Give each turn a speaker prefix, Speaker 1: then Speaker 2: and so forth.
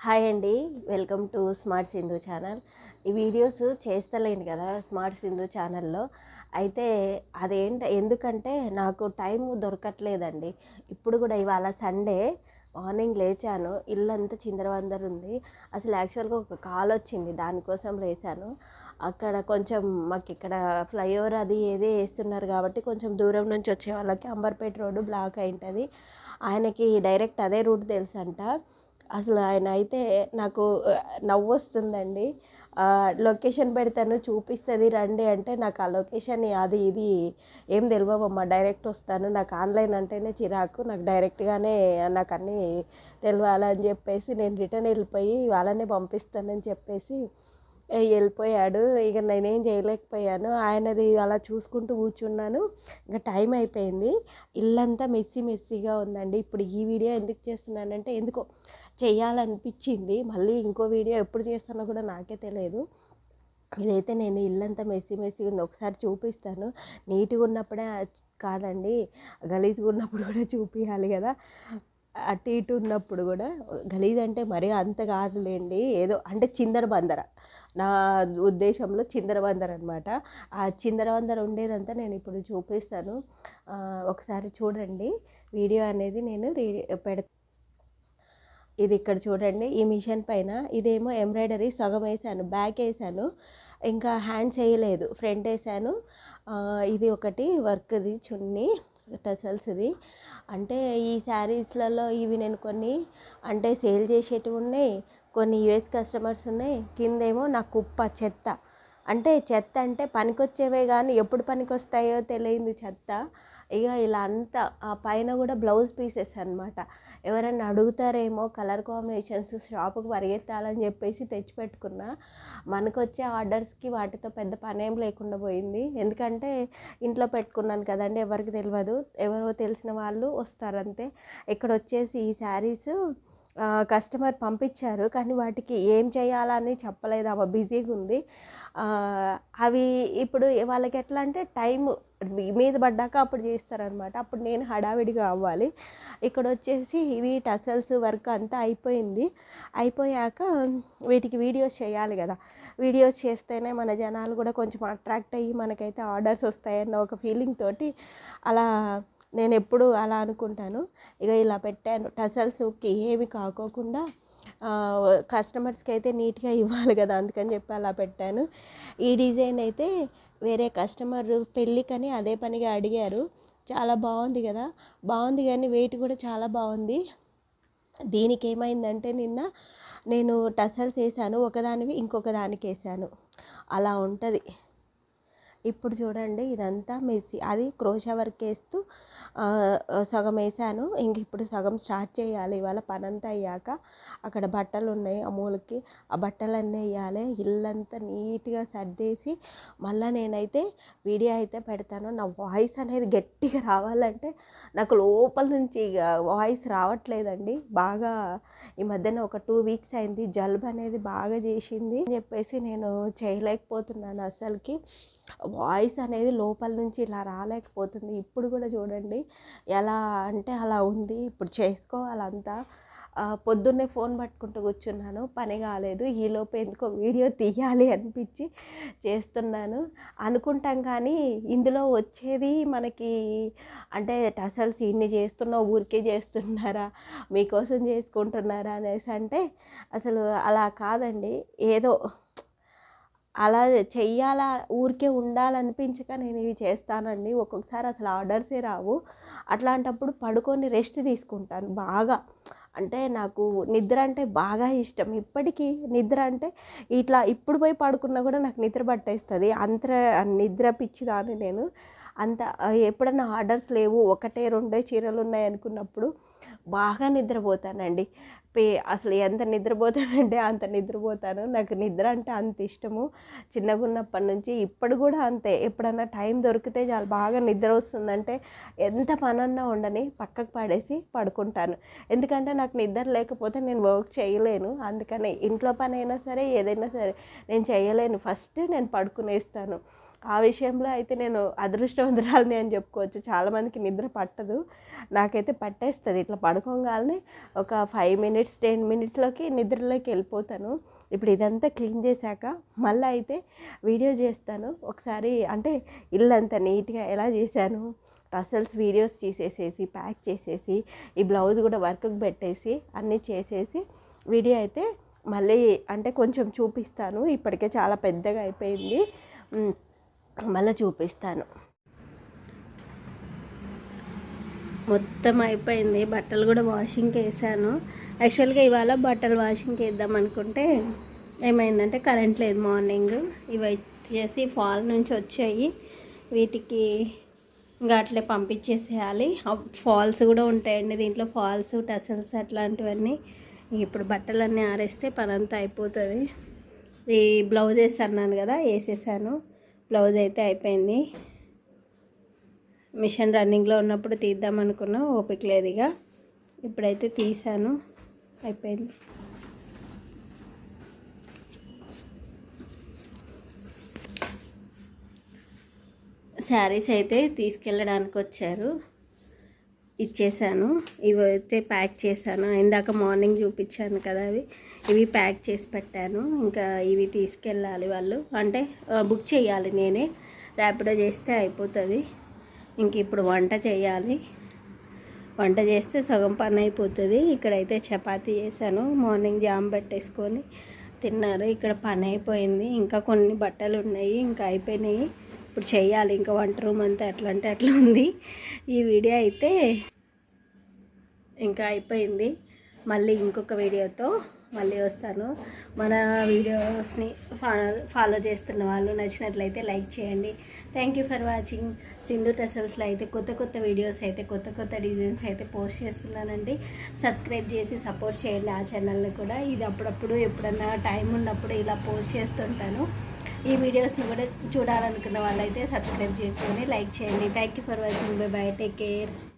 Speaker 1: Hi అండి. Welcome to smart Sindhu channel. ఈ videos చేస్తలేను కదా స్మార్ట్ సింధు ఛానల్‌లో. అయితే ఎందుకంటే నాకు టైం దొరకట్లేదండి. ఇప్పుడు కూడా ఇవాళ సండే మార్నింగ్ లేచాను. ఇల్లంతా చిందరవందర ఉంది. అసలు యాక్చువల్‌గా ఒక కాల్ వచ్చింది. దానికోసం లేచాను. అక్కడ కొంచెం మాకిక్కడ ఫ్లైఓవర్ అది ఏది ఏస్తున్నారు కాబట్టి కొంచెం దూరం నుంచి వచ్చే వాళ్ళకి అంబర్పేట రోడ్డు బ్లాక్ అయింటది. ఆయనకి డైరెక్ట్ అదే రూట్ తెలుసంట. అసలు ఆయన అయితే నాకు నవ్వొస్తుందండి. లొకేషన్ పెడతాను చూపిస్తది రండి అంటే, నాకు ఆ లొకేషన్ అది ఇది ఏం తెలవవమ్మా, డైరెక్ట్ వస్తాను. నాకు ఆన్‌లైన్ అంటేనే చిరాకు. నాకు డైరెక్ట్‌గానే నాకన్నీ తెలవాలని చెప్పేసి నేను రిటర్న్ వెళ్ళిపోయి వాళ్ళనే పంపిస్తానని చెప్పేసి వెళ్ళిపోయాడు. ఇక నేనేం చేయలేకపోయాను. ఆయనది అలా చూసుకుంటూ కూర్చున్నాను. ఇంక టైం అయిపోయింది. ఇల్లంతా మెస్సీగా ఉందండి. ఇప్పుడు ఈ వీడియో ఎందుకు చేస్తున్నానంటే ఎందుకో చెయ్యాలనిపించింది. మళ్ళీ ఇంకో వీడియో ఎప్పుడు చేస్తానో కూడా నాకే తెలియదు. ఇదైతే నేను ఇల్లంతా మెస్సీగా ఉంది. ఒకసారి చూపిస్తాను. నీట్‌గా ఉన్నప్పుడే కాదండి, గలీజ్‌గా ఉన్నప్పుడు కూడా చూపియాలి కదా! అటు ఇటు ఉన్నప్పుడు కూడా గలీజ్ అంటే మరీ అంత కాదులేండి. ఏదో అంటే చిందరబందర. నా ఉద్దేశంలో చిందరవందర అనమాట. ఆ చిందరవందర ఉండేదంతా నేను ఇప్పుడు చూపిస్తాను. ఒకసారి చూడండి. వీడియో అనేది నేను ఇది ఇక్కడ చూడండి. ఈ మిషన్ పైన ఇదేమో ఎంబ్రాయిడరీ సగం వేసాను, బ్యాక్ వేసాను, ఇంకా హ్యాండ్స్ వేయలేదు, ఫ్రంట్ వేసాను. ఇది ఒకటి వర్క్ది చున్నీ టసల్స్ది. అంటే ఈ శారీస్లలో ఇవి నేను కొన్ని అంటే సేల్ చేసేటివి ఉన్నాయి, కొన్ని యూఎస్ కస్టమర్స్ ఉన్నాయి. కిందేమో నా కుప్ప చెత్త. అంటే చెత్త అంటే పనికొచ్చేవే కానీ ఎప్పుడు పనికొస్తాయో తెలియని చెత్త. ఇక ఇలా అంతా ఆ పైన కూడా బ్లౌజ్ పీసెస్ అనమాట. ఎవరైనా అడుగుతారేమో కలర్ కాంబినేషన్స్ షాపుకి పరిగెత్తాలని చెప్పేసి తెచ్చిపెట్టుకున్నా. మనకొచ్చే ఆర్డర్స్కి వాటితో పెద్ద పనేం లేకుండా పోయింది. ఎందుకంటే ఇంట్లో పెట్టుకున్నాను కదండి, ఎవరికి తెలియదు. ఎవరో తెలిసిన వాళ్ళు వస్తారంతే. ఇక్కడ వచ్చేసి ఈ శారీస్ కస్టమర్ పంపించారు, కానీ వాటికి ఏం చేయాలని చెప్పలేదు. ఆమె బిజీగా ఉంది. అవి ఇప్పుడు వాళ్ళకి ఎట్లా అంటే టైము మీద పడ్డాక అప్పుడు చేస్తారనమాట. అప్పుడు నేను హడావిడిగా అవ్వాలి. ఇక్కడ వచ్చేసి ఇవి టసల్స్ వర్క్ అంతా అయిపోయింది. అయిపోయాక వీటికి వీడియోస్ చేయాలి కదా. వీడియోస్ చేస్తేనే మన జనాలు కూడా కొంచెం అట్రాక్ట్ అయ్యి మనకైతే ఆర్డర్స్ వస్తాయన్న ఒక ఫీలింగ్ తోటి అలా నేను ఎప్పుడు అలా అనుకుంటాను. ఇక ఇలా పెట్టాను. టసల్స్కి ఏమి కాకోకుండా కస్టమర్స్కి అయితే నీట్గా ఇవ్వాలి కదా, అందుకని చెప్పి అలా పెట్టాను. ఈ డిజైన్ అయితే వేరే కస్టమర్ పెళ్ళికని అదే పనిగా అడిగారు. చాలా బాగుంది కదా, బాగుంది కానీ వెయిట్ కూడా చాలా బాగుంది. దీనికి ఏమైందంటే నిన్న నేను టసల్స్ వేసాను, ఒకదానివి ఇంకొక దానికి వేసాను, అలా ఉంటుంది. ఇప్పుడు చూడండి ఇదంతా మెస్సీ. అది క్రోషా వర్క్ వేస్తూ సగం వేసాను. ఇంక ఇప్పుడు సగం స్టార్ట్ చేయాలి. ఇవాళ పనంతా అయ్యాక అక్కడ బట్టలు ఉన్నాయి ఆ మూలకి, ఆ బట్టలన్నీ వేయాలి. ఇల్లంతా నీట్గా సర్దేసి మళ్ళీ నేనైతే వీడియో అయితే పెడతాను. నా వాయిస్ అనేది గట్టిగా రావాలంటే నాకు లోపల నుంచి ఇక వాయిస్ రావట్లేదండి. బాగా ఈ మధ్యన ఒక 2 వీక్స్ అయింది, జలుబు అనేది బాగా చేసింది అని చెప్పేసి నేను చేయలేకపోతున్నాను. అసలుకి వాయిస్ అనేది లోపల నుంచి ఇలా రాలేకపోతుంది. ఇప్పుడు కూడా చూడండి ఎలా అంటే అలా ఉంది. ఇప్పుడు చేసుకోవాలంతా. పొద్దున్నే ఫోన్ పట్టుకుంటూ కూర్చున్నాను, పని కాలేదు. ఈలోపు ఎందుకో వీడియో తీయాలి అనిపించి చేస్తున్నాను. అనుకుంటాం కానీ ఇందులో వచ్చేది మనకి అంటే టసల్స్ ఇన్ని చేస్తున్నా ఊరికే చేస్తున్నారా, మీకోసం చేసుకుంటున్నారా అనేసి అంటే అసలు అలా కాదండి. ఏదో అలా చెయ్యాలా, ఊరికే ఉండాలనిపించక నేను ఇవి చేస్తానండి. ఒక్కొక్కసారి అసలు ఆర్డర్సే రావు. అట్లాంటప్పుడు పడుకొని రెస్ట్ తీసుకుంటాను బాగా. అంటే నాకు నిద్ర అంటే బాగా ఇష్టం. ఇప్పటికీ నిద్ర అంటే ఇట్లా ఇప్పుడు పోయి పడుకున్నా కూడా నాకు నిద్ర పట్టేస్తుంది. నిద్ర పిచ్చిదాన్ని నేను. అంత ఎప్పుడన్నా ఆర్డర్స్ లేవు, ఒకటే రెండే చీరలు ఉన్నాయి అనుకున్నప్పుడు బాగా నిద్రపోతానండి. అసలు ఎంత నిద్రపోతానంటే అంత నిద్రపోతాను. నాకు నిద్ర అంటే అంత ఇష్టము. చిన్నగా ఉన్నప్పటి నుంచి ఇప్పుడు కూడా అంతే. ఎప్పుడన్నా టైం దొరికితే చాలు, బాగా నిద్ర వస్తుందంటే ఎంత పనన్నా ఉండని పక్కకు పడేసి పడుకుంటాను. ఎందుకంటే నాకు నిద్ర లేకపోతే నేను వర్క్ చేయలేను. అందుకని ఇంట్లో పని అయినా సరే ఏదైనా సరే నేను చేయలేను. ఫస్ట్ నేను పడుకునేస్తాను. ఆ విషయంలో అయితే నేను అదృష్టవంతురాలిని అని చెప్పుకోవచ్చు. చాలామందికి నిద్ర పట్టదు. నాకైతే పట్టేస్తది. ఇట్లా పడుకోంగాల్నే ఒక 5 మినిట్స్, 10 మినిట్స్‌లోకి నిద్రలోకి వెళ్ళిపోతాను. ఇప్పుడు ఇదంతా క్లీన్ చేశాక మళ్ళీ అయితే వీడియో చేస్తాను. ఒకసారి అంటే ఇల్లంతా నీట్‌గా ఎలా చేశాను, టసల్స్ వీడియోస్ తీసేసేసి, ప్యాక్ చేసేసి, ఈ బ్లౌజ్ కూడా వర్క్‌కి పెట్టేసి, అన్నీ చేసేసి వీడియో అయితే మళ్ళీ అంటే కొంచెం చూపిస్తాను. ఇప్పటికే చాలా పెద్దగా అయిపోయింది. మళ్ళీ చూపిస్తాను. మొత్తం అయిపోయింది. బట్టలు కూడా వాషింగ్కి వేసాను. యాక్చువల్గా ఇవాళ బట్టలు వాషింగ్కి వేద్దాం అనుకుంటే ఏమైందంటే కరెంట్ లేదు మార్నింగ్. ఇవి వచ్చేసి ఫాల్ నుంచి వచ్చాయి. వీటికి ఇంకా అట్లే పంపించేసేయాలి. ఫాల్స్ కూడా ఉంటాయండి దీంట్లో, ఫాల్స్, టసల్స్ అట్లాంటివన్నీ. ఇప్పుడు బట్టలన్నీ ఆరేస్తే పని అంతా అయిపోతుంది. ఈ బ్లౌజ్ వేసి అన్నాను కదా, వేసేసాను. బ్లౌజ్ అయితే అయిపోయింది. మిషన్ రన్నింగ్లో ఉన్నప్పుడు తీద్దాం అనుకున్నా, ఓపిక లేదు. ఇక ఇప్పుడైతే తీసాను, అయిపోయింది. శారీస్ అయితే తీసుకెళ్ళడానికి వచ్చారు, ఇచ్చేసాను. ఇవి అయితే ప్యాక్ చేశాను. ఇందాక మార్నింగ్ చూపించాను కదా, ఇవి ప్యాక్ చేసి పెట్టాను. ఇంకా ఇవి తీసుకెళ్ళాలి వాళ్ళు, అంటే బుక్ చేయాలి నేనే. ర్యాపిడో చేస్తే అయిపోతుంది. ఇంక ఇప్పుడు వంట చేయాలి. వంట చేస్తే సగం పని అయిపోతుంది. ఇక్కడైతే చపాతీ చేశాను. మార్నింగ్ జామ్ పెట్టేసుకొని తిన్నారు. ఇక్కడ పని అయిపోయింది. ఇంకా కొన్ని బట్టలు ఉన్నాయి, ఇంకా అయిపోయినాయి. ఇప్పుడు చేయాలి. ఇంకా వంట రూమ్ అంతా ఎట్లా అంటే అట్లా ఉంది. ఈ వీడియో అయితే ఇంకా అయిపోయింది. మళ్ళీ ఇంకొక వీడియోతో మళ్ళీ వస్తాను. మన వీడియోస్ని ఫాలో చేస్తున్న వాళ్ళు నచ్చినట్లయితే లైక్ చేయండి. Thank you for watching. Sindhu టసల్స్లో అయితే కొత్త కొత్త వీడియోస్ అయితే, కొత్త కొత్త డిజైన్స్ అయితే పోస్ట్ చేస్తున్నానండి. సబ్స్క్రైబ్ చేసి సపోర్ట్ చేయండి ఆ ఛానల్ని కూడా. ఇది అప్పుడప్పుడు ఎప్పుడన్నా టైం ఉన్నప్పుడు ఇలా పోస్ట్ చేస్తుంటాను. ఈ వీడియోస్ని కూడా చూడాలనుకున్న వాళ్ళైతే సబ్స్క్రైబ్ చేసుకొని లైక్ చేయండి. Thank you for watching. By by, take care.